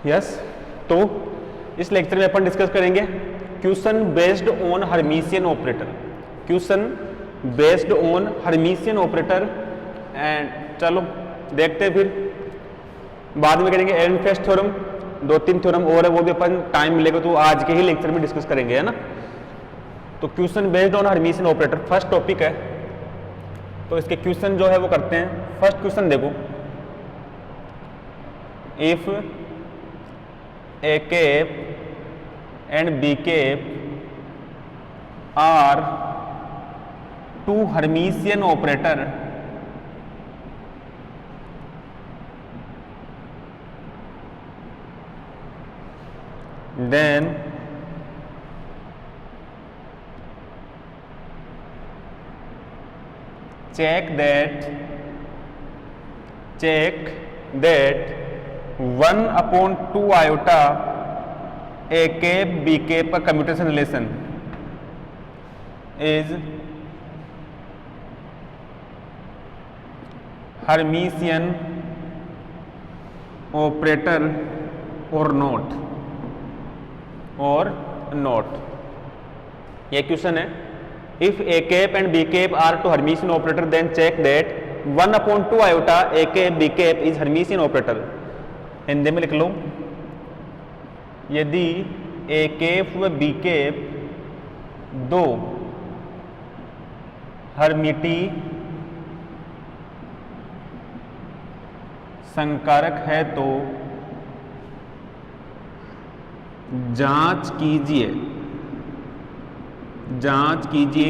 Yes, तो इस lecture में अपन डिस्कस करेंगे question based on Hermitian operator, question based on Hermitian operator. And चलो देखते हैं, फिर बाद में करेंगे एरनफेस्ट थ्योरम, 2-3 थ्योरम और है, वो भी अपन टाइम मिलेगा तो आज के ही लेक्चर में डिस्कस करेंगे, है ना। तो question based on Hermitian operator first topic है, तो इसके क्वेश्चन जो है वो करते हैं। फर्स्ट क्वेश्चन देखो, if A cap and B cap are two Hermitian operator, then check that 1/2 iota a cap b cap का commutation relation is Hermitian operator और नॉट, और नॉट। ये क्वेश्चन है, if A cap and B cap are two Hermitian operator then check that 1/2 iota A cap B cap is Hermitian operator. Hindi में लिख लो, यदि A cap व B cap दो हर्मिटी संकारक है तो जांच कीजिए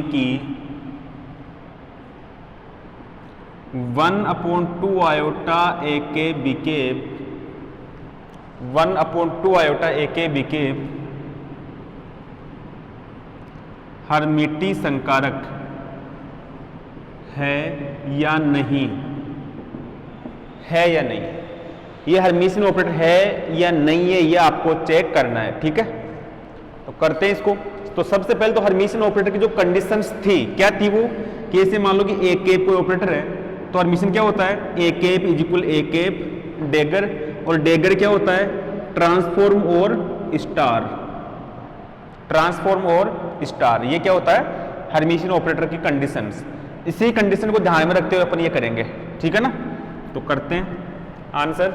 कि 1/2 आयोटा ए के बी कैप 1/2 आयोटा ए के बी कैप हर्मिटी संकारक है या नहीं, है या नहीं, ये हर्मिशियन ऑपरेटर है या नहीं है, ये आपको चेक करना है। ठीक है, तो करते हैं इसको। तो सबसे पहले तो हर्मिशियन ऑपरेटर की जो कंडीशंस थी, क्या थी वो, कि ऐसे मान लो कि ए कैप कोई ऑपरेटर है, तो हर्मिशियन क्या होता है, A cap is equal A cap dagger, और डेगर क्या होता है, ट्रांसफॉर्म और स्टार, ट्रांसफॉर्म और स्टार। ये क्या होता है, हर्मिशियन ऑपरेटर की कंडीशंस। इसी कंडीशन को ध्यान में रखते हुए अपन ये करेंगे, ठीक है ना। तो करते हैं आंसर।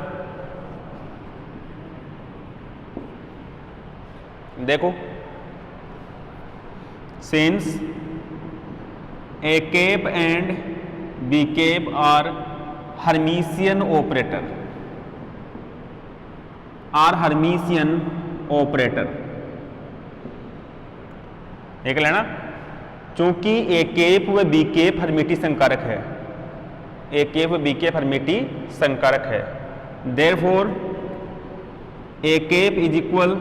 देखो, since A cap and B cap are Hermitian operator, are Hermitian operator, देख लेना, चूंकि ए कैप व बी कैप हर्मिटी संकारक है, ए कैप व बी कैप हर्मिटी संकारक है, therefore A cap is equal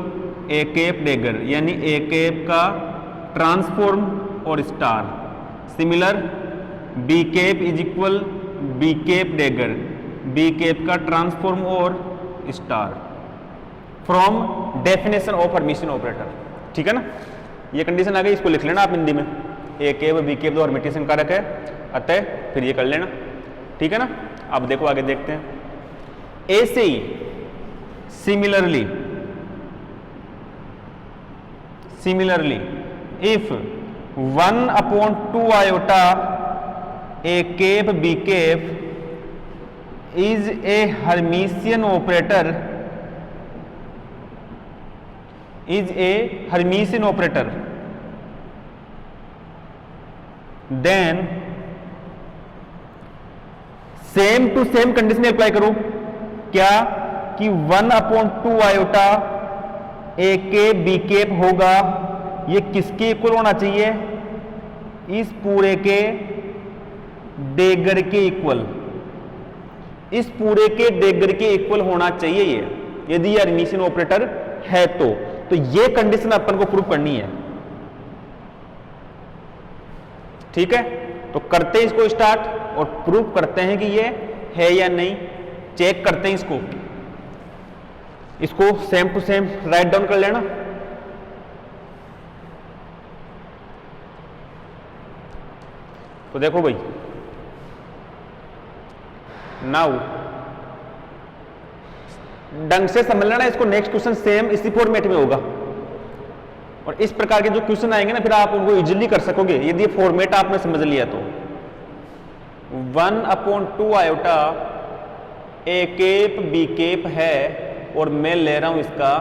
A cap dagger, यानी ए कैप का ट्रांसफॉर्म और star. Similar B cap is equal B cap dagger, B cap का ट्रांसफॉर्म और star from definition of Hermitian operator. ठीक है ना, ये कंडीशन आ गई, इसको लिख लेना आप हिंदी में, ए कैप बी कैप दो हर्मिटी संकारक है, अतः फिर ये कर लेना। ठीक है ना, अब देखो आगे देखते हैं। ऐसे ही similarly if 1/2 iota a cap b cap is a Hermitian operator, then same to same condition apply करो, क्या कि 1/2 आयोटा ए के बी कैप होगा, ये किसके इक्वल होना चाहिए, इस पूरे के डेगर के इक्वल, इस पूरे के डेगर के इक्वल होना चाहिए ये, यदि ये हर्मिशियन ऑपरेटर है तो ये कंडीशन अपन को प्रूव करनी है। ठीक है, तो करते हैं इसको स्टार्ट और प्रूव करते हैं कि ये है या नहीं, चेक करते हैं इसको same to same write down कर लेना। तो देखो भाई, नाउ ढंग से समझ लेना, इसको नेक्स्ट क्वेश्चन सेम इसी फॉर्मेट में होगा और इस प्रकार के जो क्वेश्चन आएंगे ना फिर आप उनको इजीली कर सकोगे यदि ये फॉर्मेट आपने समझ लिया तो। 1/2 iota A cap B cap है और मैं ले रहा हूं इसका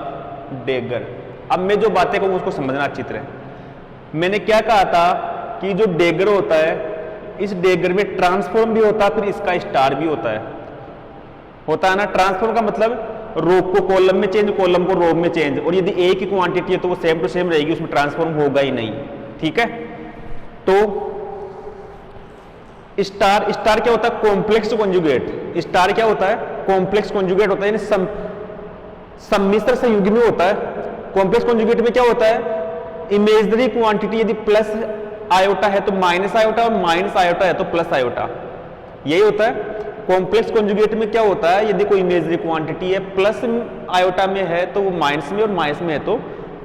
डेगर। अब मैं जो बातें कहूं उसको समझना अच्छी तरह। मैंने क्या कहा था कि जो डेगर होता है इस डेगर में ट्रांसफॉर्म भी होता है फिर इसका स्टार भी होता है ना। ट्रांसफॉर्म का मतलब रो को कॉलम में चेंज, कॉलम को रो में चेंज, और यदि एक ही क्वांटिटी है तो वो सेम टू सेम रहेगी, उसमें ट्रांसफॉर्म होगा ही नहीं। ठीक है, तो स्टार क्या होता है? Complex conjugate. स्टार क्या होता है? कॉम्प्लेक्स कॉन्जुगेट होता है, यानी सम्मिश्र संयुग्मी होता है। कॉम्प्लेक्स कॉन्जुगेट में क्या होता है? इमेजिनरी क्वांटिटी यदि प्लस आयोटा है तो माइनस आयोटा और माइनस आयोटा है तो प्लस आयोटा, यही होता है। कॉम्प्लेक्स कॉन्जुगेट में क्या होता है? यदि कोई इमेजिनरी क्वांटिटी है प्लस आयोटा में है तो वो माइनस में, और माइनस में है तो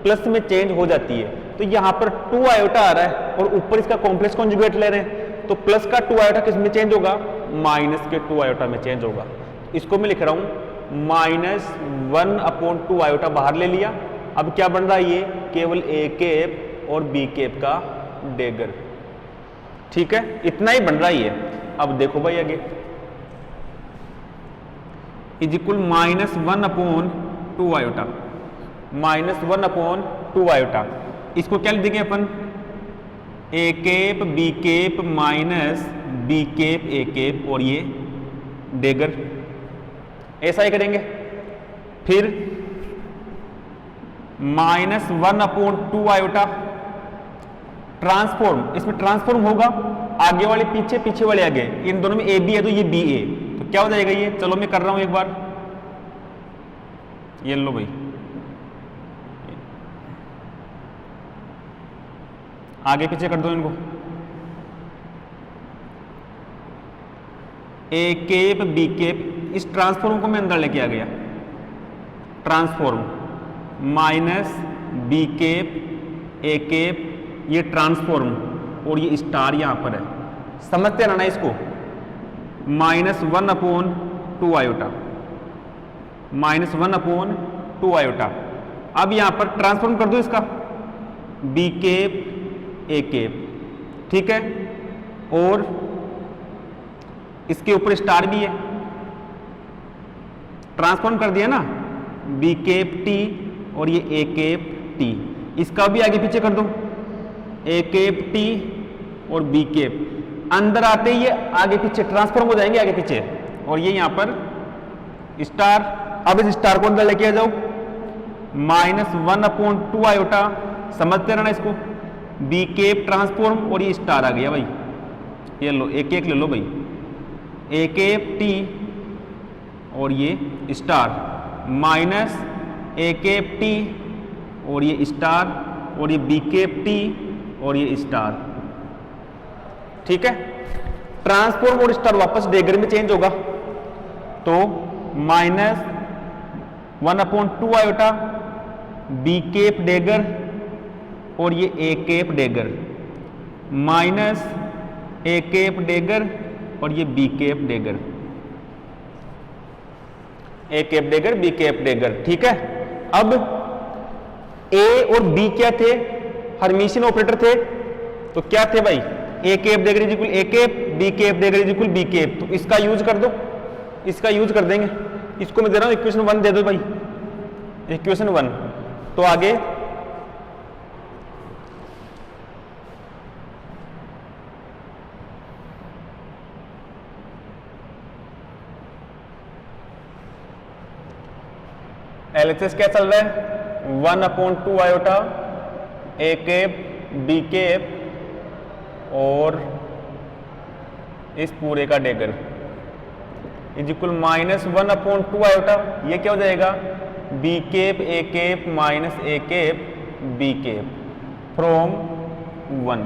प्लस में चेंज हो जाती है। तो यहां पर 2 आयोटा आ रहा है और ऊपर इसका कॉम्प्लेक्स कॉन्जुगेट ले रहे हैं, तो प्लस का 2 आयोटा किस में चेंज होगा? माइनस के 2 आयोटा में चेंज होगा। इसको मैं लिख रहा हूं -1/2 आयोटा बाहर ले लिया। अब क्या बन रहा है? ये केवल ए केप और बी केप का डेगर। ठीक है, इतना ही बन रहा है ये। अब देखो भाई आगे इज इक्वल -1/2 आयोटा, -1/2 आयोटा। इसको क्या लिख देंगे अपन? A cap B cap minus B cap A cap और ये डेगर, ऐसा ही करेंगे। फिर -1/2 आयोटा ट्रांसफॉर्म, इसमें ट्रांसफॉर्म होगा आगे वाले पीछे, पीछे वाले आगे, इन दोनों में ए बी है तो ये बी ए, तो क्या हो जाएगा ये? चलो मैं कर रहा हूं एक बार, ये लो भाई, आगे पीछे कर दो इनको। ए केप बी केप, इस ट्रांसफॉर्म को मैं अंदर लेके आ गया, transform minus B cap A cap, ये ट्रांसफॉर्म और ये स्टार यहां पर है, समझते रहना इसको। -1/2 आयोटा, -1/2 आयोटा। अब यहां पर ट्रांसफॉर्म कर दो इसका, बी केप ए केप, ठीक है, और इसके ऊपर स्टार भी है, ट्रांसफॉर्म कर दिया ना, बी केप टी और ये ए केप टी, इसका भी आगे पीछे कर दो, ए केप टी और बी केप, अंदर आते ही ये आगे पीछे ट्रांसफॉर्म हो जाएंगे आगे पीछे, और ये यहां पर स्टार। अब इस स्टार को अंदर लेके आ जाओ, -1/2 आयोटा, समझते रहना इसको, बी केप ट्रांसफॉर्म और ये स्टार आ गया भाई, ये लो एक एक ले लो भाई, ए केप टी और ये star, minus A cap T और ये स्टार और ये बी केप टी और ये स्टार। ठीक है, ट्रांसफॉर्म और स्टार वापस डेगर में चेंज होगा, तो -1/2 आयोटा बी केप डेगर और ये ए केप डेगर, माइनस ए केप डेगर और ये B cap डेगर, A cap dagger B cap डेगर। ठीक है, अब ए और बी क्या थे? हर्मिशियन ऑपरेटर थे, तो क्या थे भाई? A cap dagger is equal A cap, B cap dagger is equal B cap, तो इसका यूज कर दो, इसका यूज कर देंगे। इसको मैं दे रहा हूं इक्वेशन 1 दे दो भाई, इक्वेशन 1। तो आगे एलएचएस क्या चल रहा है? 1/2 iota A cap B cap और इस पूरे का डेगर इज इक्वल -1/2 आयोटा, ये क्या हो जाएगा? B cap A cap minus A cap B cap from 1।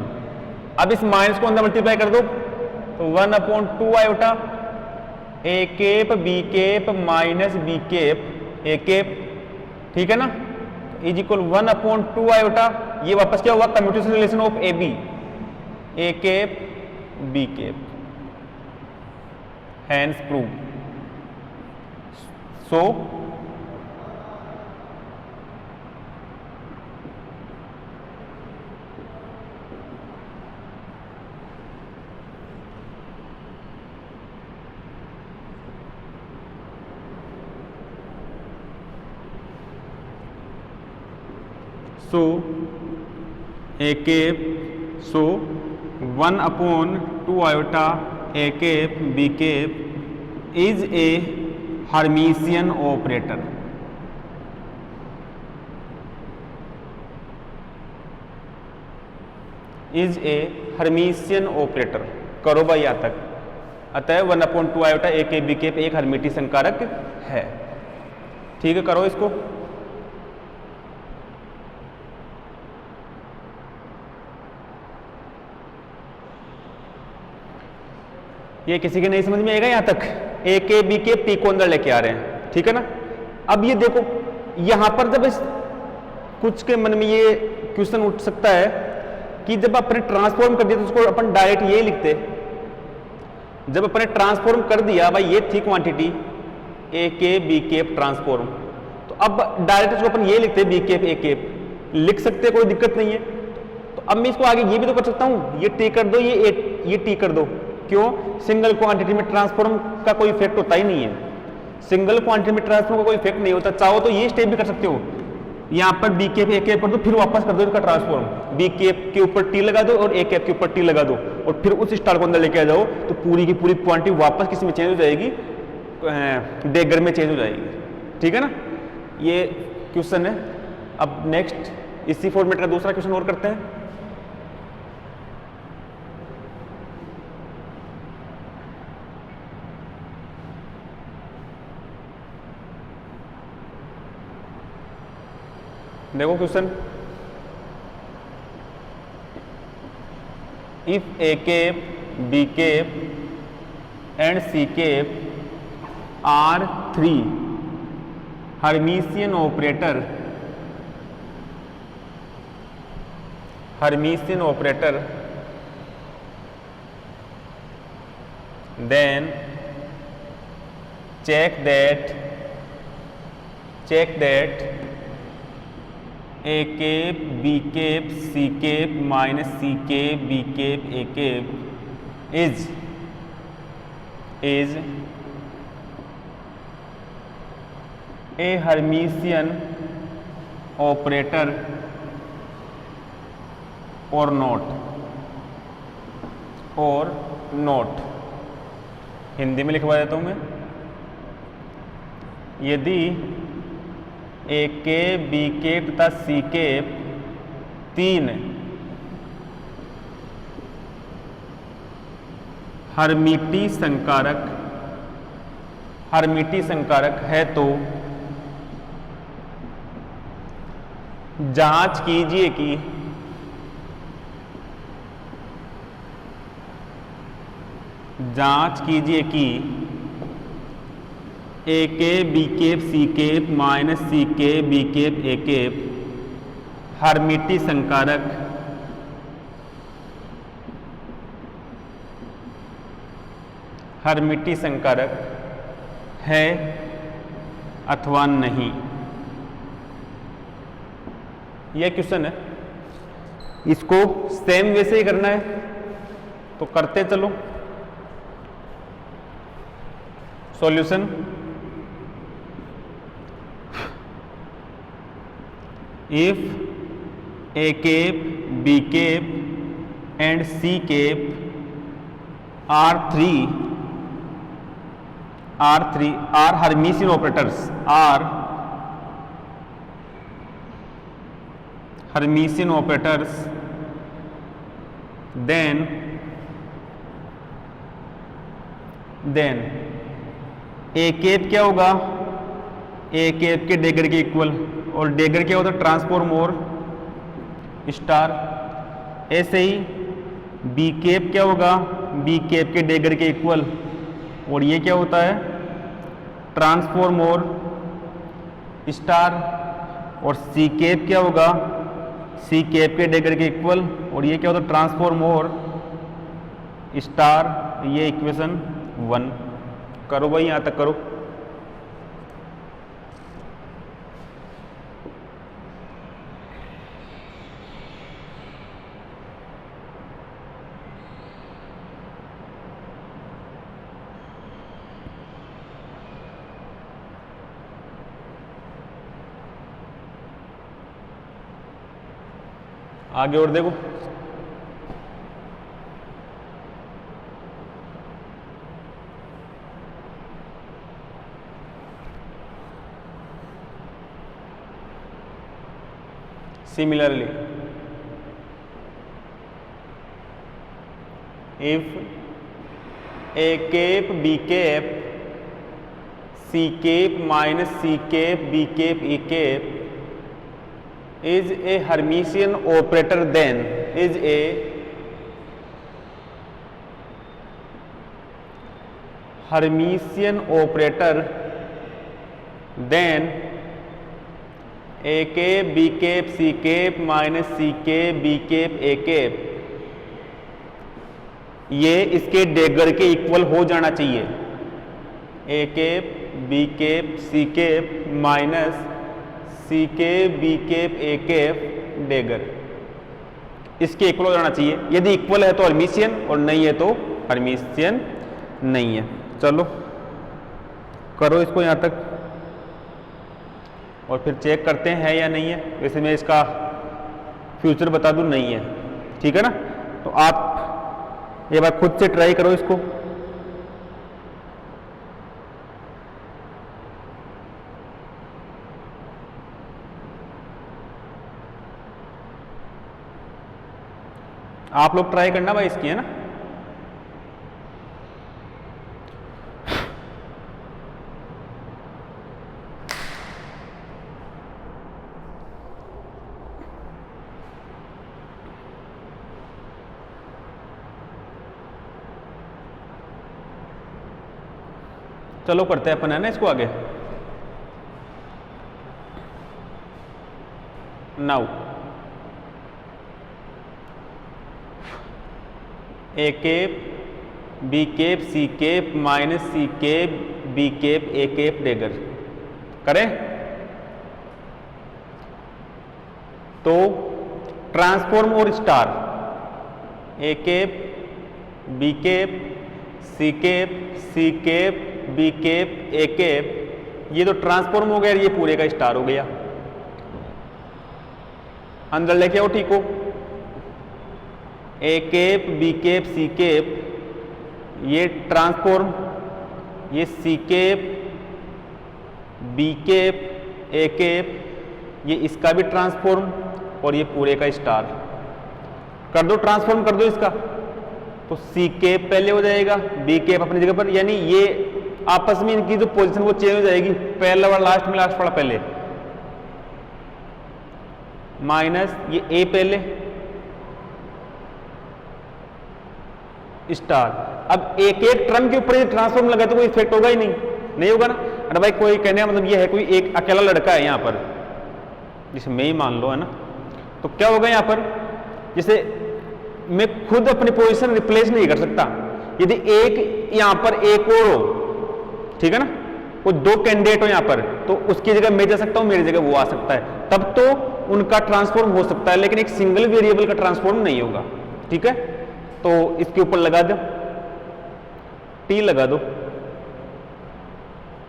अब इस माइनस को अंदर मल्टीप्लाई कर दो, तो 1/2 iota A cap B cap minus B cap A cap, ठीक है ना, इज इक्वल 1/2 आयोटा, ये वापस क्या हुआ? Commutation relation of A B, A cap B cap, hence prove. So so A cap, so 1/2 iota A cap B cap is a Hermitian operator. Is a Hermitian operator. करो भाई यहां तक। अतः 1/2 iota ए के बी केप एक हर्मीटी संकारक है। ठीक है, करो इसको। ये किसी के नहीं समझ में आएगा यहां तक। ए के बी के पी को अंदर लेके आ रहे हैं, ठीक है ना। अब ये देखो यहां पर जब इस कुछ के मन में ये क्वेश्चन उठ सकता है कि जब अपने ट्रांसफॉर्म कर दिया तो उसको अपन डायरेक्ट ये लिखते। जब अपने ट्रांसफॉर्म कर दिया भाई, ये थी क्वांटिटी ए के बी केप ट्रांसफॉर्म, तो अब डायरेक्ट उसको अपन ये लिखते बी केप ए केप लिख सकते, कोई दिक्कत नहीं है। तो अब मैं इसको आगे ये भी तो कर सकता हूं, ये टी कर दो, ये टी कर दो। क्यों? सिंगल क्वांटिटी में ट्रांसफॉर्म का कोई इफेक्ट होता ही नहीं है। सिंगल क्वांटिटी में ट्रांसफॉर्म का कोई इफेक्ट नहीं होता। चाहो तो ये स्टेप भी कर सकते हो, यहां पर बी केप ए केप कर दो, फिर वापस कर दो इसका ट्रांसफॉर्म, बी केप के ऊपर टी लगा दो और ए केप के ऊपर टी लगा दो, और फिर उस स्टार को अंदर लेके आ जाओ, तो पूरी की पूरी क्वांटिटी वापस किस में चेंज हो जाएगी? डेगर में चेंज हो जाएगी। ठीक है ना, ये क्वेश्चन है। अब नेक्स्ट इसी फॉर्मेट का दूसरा क्वेश्चन और करते हैं। देखो question, if A cap B cap and C cap are 3 Hermitian operator, then check that a cape b cape c cape minus c cape b cape a cape is a Hermitian operator or not। Hindi में लिखवा देता हूं मैं। यदि ए के B के तथा सी के 3 हर्मीटी संकारक है तो जांच कीजिए कि ए के B cap C cap minus सी के बी केप ए केप हर्मीटी संकारक है अथवा नहीं। यह क्वेश्चन है, इसको सेम वैसे ही करना है, तो करते चलो। Solution, if a cape b cape and c cape are Hermitian operators, then A cap क्या होगा? ए केप के डेगर के इक्वल, और डेगर क्या होता है? ट्रांसफॉर्म और स्टार। ऐसे ही बी केप क्या होगा? बी केप के डेगर के इक्वल, और ये क्या होता है? ट्रांसफॉर्म और स्टार। और सी केप क्या होगा? सी केप के डेगर के इक्वल, और ये क्या होता है? ट्रांसफॉर्म और स्टार। ये इक्वेशन 1। करो भाई, यहां तक करो। आगे और देखो, similarly if a cap b cap c cap minus c cap b cap a cap is a Hermitian operator, then is a Hermitian operator, then a cap b cap c cap minus c cap b cap a cap ये इसके डेगर के equal हो जाना चाहिए। A cap B cap C cap minus C cap B cap A cap dagger, इसके equal हो जाना चाहिए। यदि इक्वल है तो हर्मिशियन और नहीं है तो हर्मिशियन नहीं है। चलो करो इसको यहाँ तक और फिर चेक करते हैं है या नहीं है। वैसे मैं इसका फ्यूचर बता दूं, नहीं है, ठीक है ना। तो आप ये बार खुद से ट्राई करो इसको। आप लोग ट्राई करना भाई इसकी, है ना। चलो करते हैं अपन, है ना, इसको आगे। Now A cap B cap C cap minus C cap B cap A cap dagger करें तो ट्रांसफॉर्म और star A cap B cap C cap B cap A cap, ये तो ट्रांसफॉर्म हो गया, ये पूरे का स्टार हो गया। अंदर लेके आओ, ठीक हो। A cap B cap C cap ये ट्रांसफॉर्म, ये C cap B cap A cap ये इसका भी ट्रांसफॉर्म और ये पूरे का स्टार कर दो, ट्रांसफॉर्म कर दो इसका। तो सी कैप पहले हो जाएगा, बी कैप अपनी जगह पर, यानी ये आपस में इनकी जो पोजीशन वो चेंज हो जाएगी। पहला वाला लास्ट में, लास्ट वाला पहले, माइनस ये ए पहले स्टार। अब एक एक टर्म के ऊपर ये ट्रांसफॉर्म लगा तो कोई इफेक्ट होगा ही नहीं, नहीं होगा ना। अरे भाई कोई कहने का मतलब ये है कोई एक अकेला लड़का है यहाँ पर, जिसे मैं ही मान लो, है ना। तो क्या होगा यहाँ पर, जैसे मैं खुद अपनी पोजीशन रिप्लेस नहीं कर सकता। यदि एक यहाँ पर एक और हो, ठीक है ना, वो दो कैंडिडेट हो यहाँ पर, तो उसकी जगह मैं जा सकता हूँ, मेरी जगह वो आ सकता है, तब तो उनका ट्रांसफॉर्म हो सकता है, लेकिन एक सिंगल वेरिएबल का ट्रांसफॉर्म नहीं होगा, ठीक है। तो इसके ऊपर लगा दो टी, लगा दो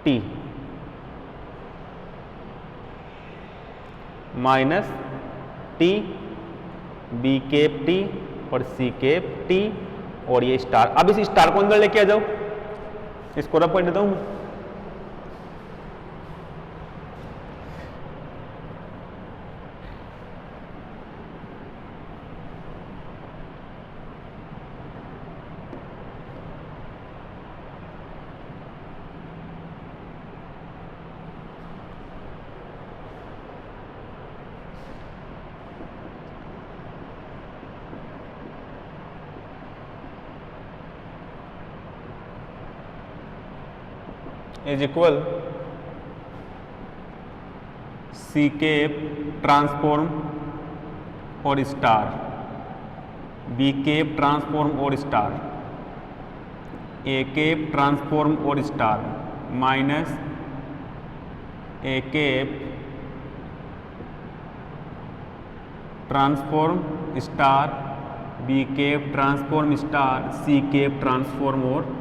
T minus T B cap T और सी कैप टी और ये स्टार। अब इस स्टार को अंदर लेके आ जाओ, इसको रब कर देता हूं। Is equal C cap transform और स्टार, बी कैप ट्रांसफॉर्म और स्टार, ए कैप ट्रांसफॉर्म और star minus A cap transform star, B cap transform star, C cap transform और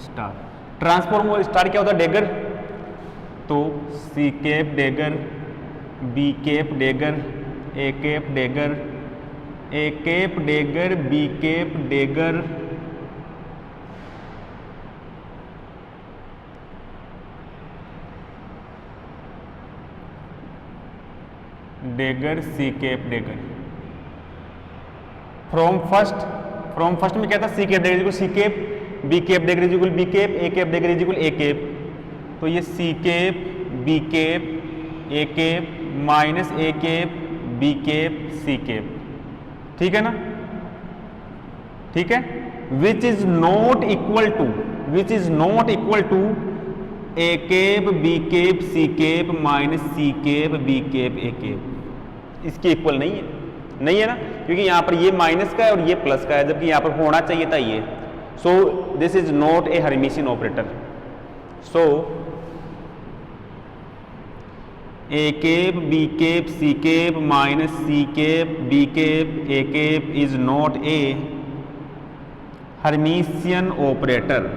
स्टार। ट्रांसफॉर्म और स्टार क्या होता है, डेगर। तो C cap dagger, B cap dagger, A cap dagger, A cap dagger B cap dagger dagger C cap dagger. From first में क्या था, C cap dagger equal C cap, B cap dagger equal B cap, A cap dagger equal A cap. तो ये C cap B cap A cap minus A cap B cap C cap, ठीक है ना, ठीक है। Which is not equal to A cap B cap C cap minus C cap B cap A cap, इसके इक्वल नहीं है ना, क्योंकि यहां पर ये माइनस का है और ये प्लस का है, जबकि यहां पर होना चाहिए था ये। So this is not a Hermitian operator. So A cap B cap C cap minus C cap B cap A cap is not a Hermitian operator.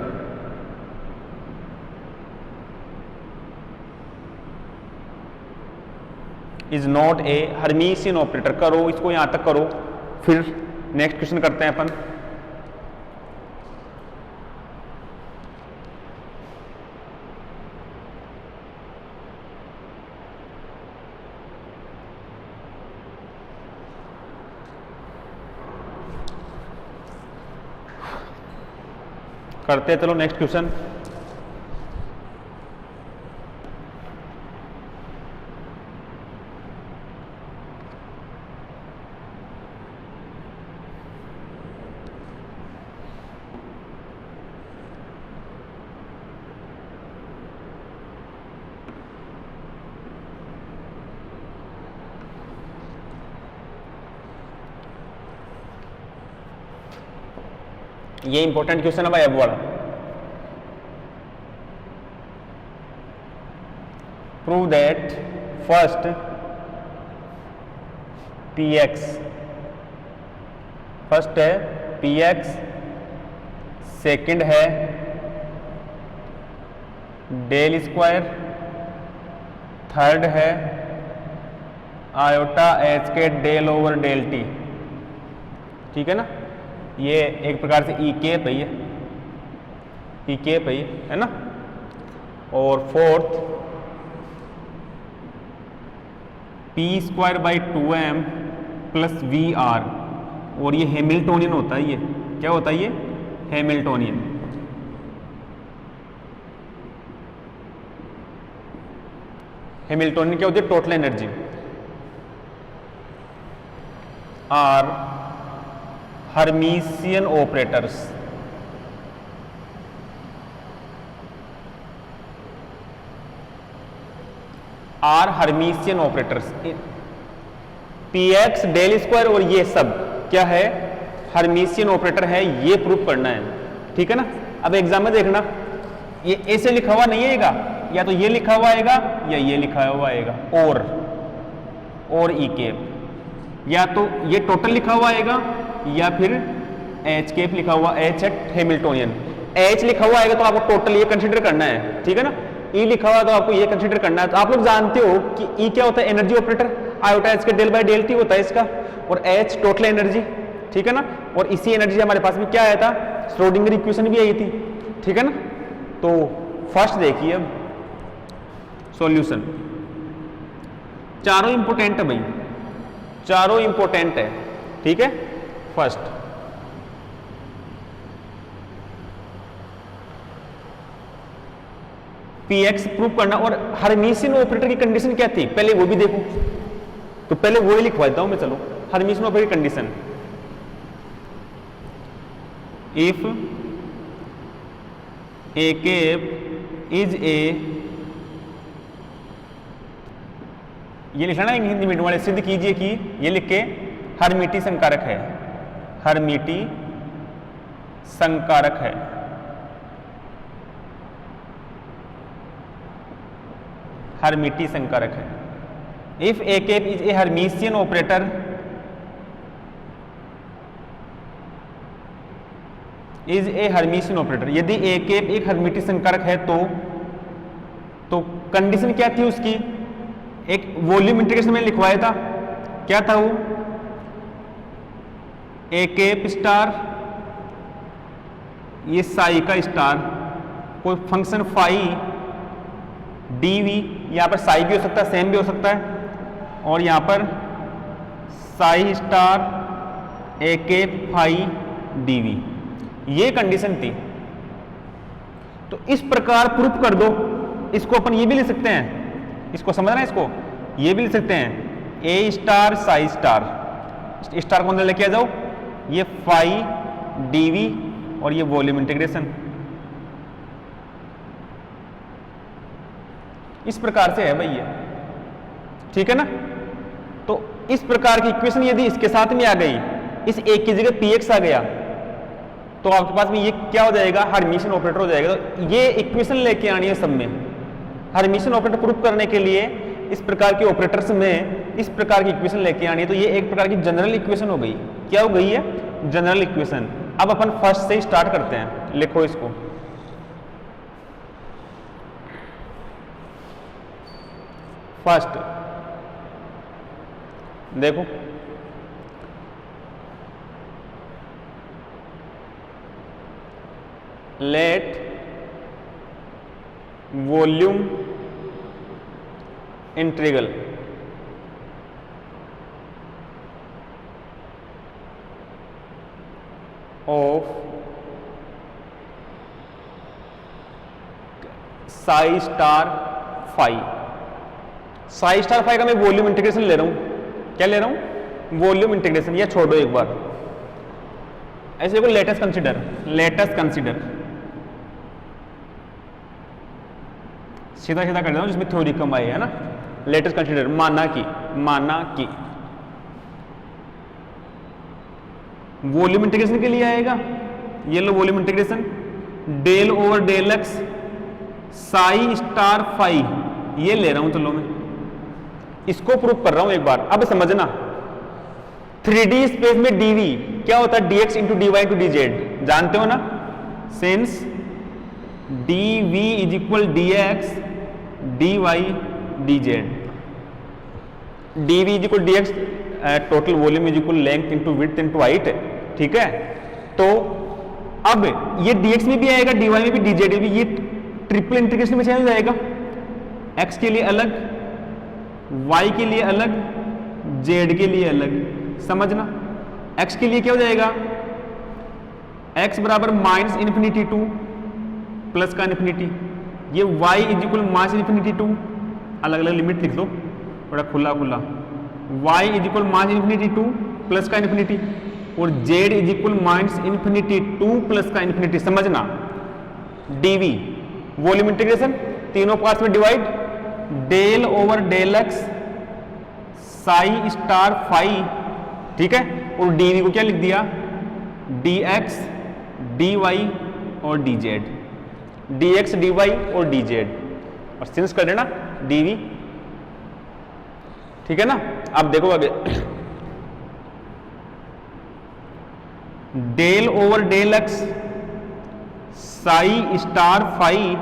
Is not a Hermitian operator. करो इसको यहां तक करो, फिर next question करते हैं अपन। करते हैं, चलो नेक्स्ट क्वेश्चन। ये इंपॉर्टेंट क्वेश्चन है भाई, अब वाला। Prove that first px, first है px, सेकंड है डेल स्क्वायर, थर्ड है आयोटा एच के डेल ओवर डेल टी, ठीक है ना। ये एक प्रकार से ई केप है, ये ई केप है ना। और fourth P square by 2m plus V R, और ये हैमिल्टोनियन होता है। ये क्या होता है, ये हैमिल्टोनियन। हैमिल्टोनियन क्या होती है, total energy. Are Hermitian operators, are Hermitian operators. px del square और ये सब क्या है, हर्मिशियन ऑपरेटर है, ये प्रूफ करना है, ठीक है ना। अब एग्जाम में देखना, ये ऐसे लिखा हुआ नहीं आएगा, या तो ये लिखा हुआ आएगा या ये लिखा हुआ आएगा, और ई केप, या तो ये टोटल लिखा हुआ आएगा या फिर एच केप लिखा हुआ, एच एट हैमिल्टोनियन। एच लिखा हुआ आएगा तो आपको टोटल ये कंसीडर करना है, ठीक है ना। ई लिखा हुआ तो आपको ये कंसीडर करना है। तो आप लोग जानते हो कि ई क्या होता है, एनर्जी ऑपरेटर, आयोटा एच के डेल बाई डेल टी होता है इसका, और एच टोटल एनर्जी, ठीक है ना। और इसी एनर्जी हमारे पास में क्या आया था, श्रोडिंगर इक्वेशन भी आई थी, ठीक है ना। तो फर्स्ट देखिए अब सॉल्यूशन, चारों इंपोर्टेंट है भाई, चारों इंपोर्टेंट है, ठीक है। फर्स्ट px प्रूव करना, और हर्मिशियन ऑपरेटर की कंडीशन क्या थी पहले वो भी देखो, तो पहले वो ही लिखवा देता हूं मैं। चलो, हर्मिशियन ऑपरेटर की condition, if A cap is a, ये लिखना ना हिंदी मीडियम वाले, सिद्ध कीजिए कि ये लिख के हर्मिटी संकारक है, हर्मिटी संकारक है। हर्मिटी संकारक है। If A cap is a Hermitian operator, is a Hermitian operator, यदि ए केप एक हर्मिटी संकारक है तो कंडीशन क्या थी उसकी, एक वॉल्यूम इंटीग्रेशन में लिखवाया था, क्या था वो, ए केप स्टार, ये साई का स्टार, कोई फंक्शन फाई डी वी, यहां पर साई भी हो सकता है, सेम भी हो सकता है, और यहां पर psi star A cap phi D V, ये कंडीशन थी। तो इस प्रकार प्रूफ कर दो। इसको अपन ये भी लिख सकते हैं, इसको समझना है, इसको ये भी लिख सकते हैं ए स्टार साई स्टार, स्टार को अंदर लेके आ जाओ, ये फाई डीवी और ये वॉल्यूम इंटीग्रेशन, इस प्रकार से है भाई ये, ठीक है ना। तो इस प्रकार की इक्वेशन यदि इसके साथ में आ गई, इस एक की जगह px आ गया, तो आपके पास में ये क्या हो जाएगा, हर्मिशन ऑपरेटर हो जाएगा। तो ये इक्वेशन लेके आनी है सब में। हर्मिशन ऑपरेटर प्रूफ करने के लिए इस प्रकार के ऑपरेटर्स में इस प्रकार की इक्वेशन लेके आनी है। तो ये एक प्रकार की जनरल इक्वेशन हो गई। क्या हो गई है, जनरल इक्वेशन। अब अपन फर्स्ट से स्टार्ट करते हैं, लिखो इसको। फर्स्ट देखो, let volume integral of psi star phi. Psi star phi का मैं वॉल्यूम इंटीग्रेशन ले रहा हूं। क्या ले रहा हूं, वॉल्यूम इंटीग्रेशन। या छोड़ो एक बार, ऐसे को लेटेस्ट कंसीडर, लेटेस्ट कंसीडर, सीधा सीधा कर देता हूं जिसमें थ्योरी कम आई है ना। लेटेस्ट कंसीडर, माना कि वॉल्यूम इंटीग्रेशन के लिए आएगा, ये लो volume integration, del over del X psi star phi, ये ले रहा हूं। चलो मैं इसको प्रूफ कर रहा हूं एक बार। अब समझना, 3D स्पेस में dv क्या होता है, dx into dy into dz, जानते हो ना। Since dv is equal dx dy dz, dv is equal dx total volume is equal length into width into height, ठीक है। तो अब ये dx में भी आएगा, dy में भी, dz में भी, ये ट्रिपल इंटीग्रेशन में चेंज हो जाएगा। x के लिए अलग, y के लिए अलग, z के लिए अलग। समझना, x के लिए क्या हो जाएगा, x बराबर माइनस इन्फिनिटी टू प्लस का इन्फिनिटी, ये y is equal minus infinity to, अलग अलग लिमिट लिख दो बड़ा खुला खुला, y is equal minus infinity to plus का इन्फिनिटी, और z is equal minus infinity to plus का इन्फिनिटी। समझना, dv वॉल्यूम इंटीग्रेशन, तीनों पार्ट्स में divide, del over del X psi star phi, ठीक है। और dv को क्या लिख दिया, dx dy और dz, dx dy और dz, और सिंस कर देना dv, ठीक है ना। अब देखो आगे, del over del X psi star phi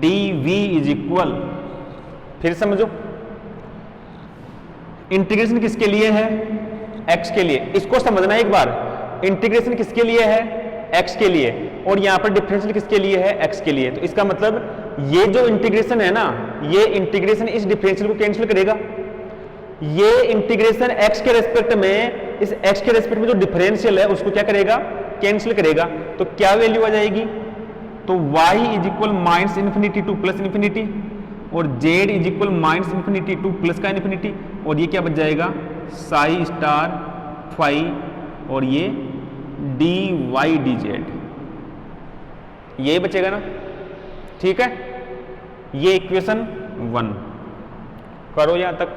dv is equal, फिर समझो, इंटीग्रेशन किसके लिए है, x के लिए। इसको समझना एक बार, इंटीग्रेशन किसके लिए है, x के लिए, और यहां पर डिफरेंशियल किसके लिए है, x के लिए। तो इसका मतलब ये जो इंटीग्रेशन है ना, ये इंटीग्रेशन इस डिफरेंशियल को कैंसिल करेगा। ये इंटीग्रेशन x के रेस्पेक्ट में, इस x के रेस्पेक्ट में जो डिफरेंशियल है उसको क्या करेगा, कैंसिल करेगा। तो क्या वैल्यू आ जाएगी, तो y is equal minus infinity to plus infinity, और z is equal minus infinity to plus का इन्फिनिटी, और ये क्या बच जाएगा, साई स्टार फाई, और ये dy dz, ये बचेगा ना, ठीक है। ये इक्वेशन 1 करो यहां तक।